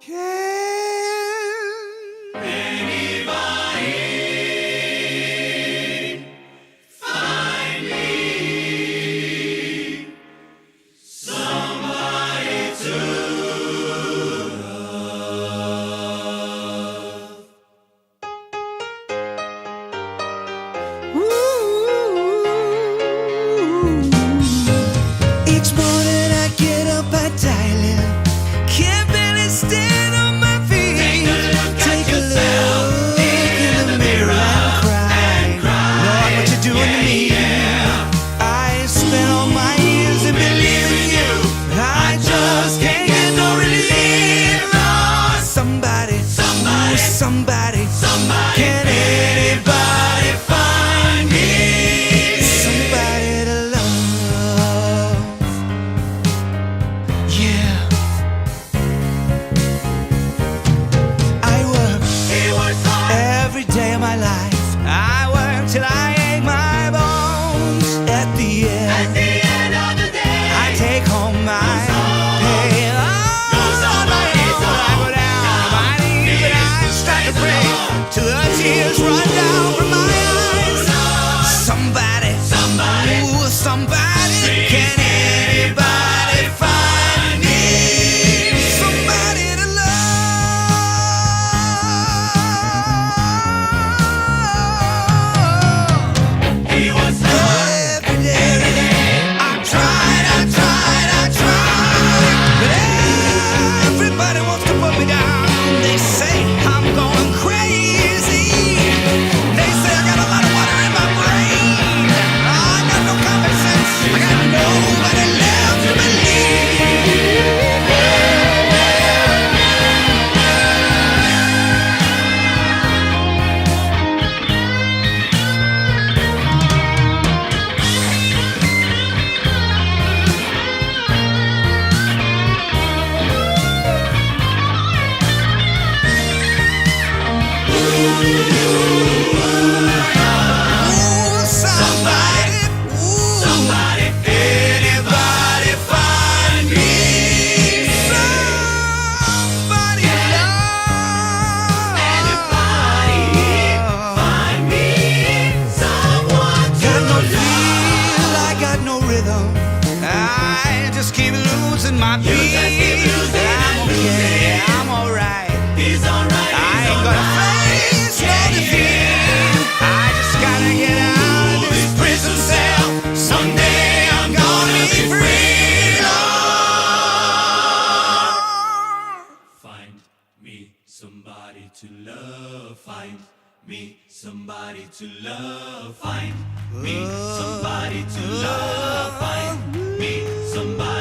Can anybody find me somebody to love? Each morning I get up, I dial in. Can't barely stand on my feet. Take a look in the mirror and cry. Lord, what you doing to me? I spent all my years in believing you. I just can't get no relief. Lord, somebody, can anybody find me somebody to love? Yeah. I work every day of my life. I work till I ache my bones. At the end of the day, I take home my pay. Oh, my own. I go down on my knees and I start to pray till the tears run down from my eyes. Somebody, ooh, somebody, can anybody find me somebody to love? He was every day. I tried, but everybody wants to put me down. They say I'm going crazy. They say I got a lot of water in my brain. I got no common sense. I got nobody left to somebody, anybody find me somebody love? Anybody find me someone to got no feel, I got no rhythm. I just keep losing my beat. I'm okay, I'm alright. He's alright. I ain't gonna face no defeat. I just gotta get out of this prison cell. Someday I'm gonna be free. Lord, find me somebody to love. Find me somebody to love. Find me somebody to love. Find me somebody.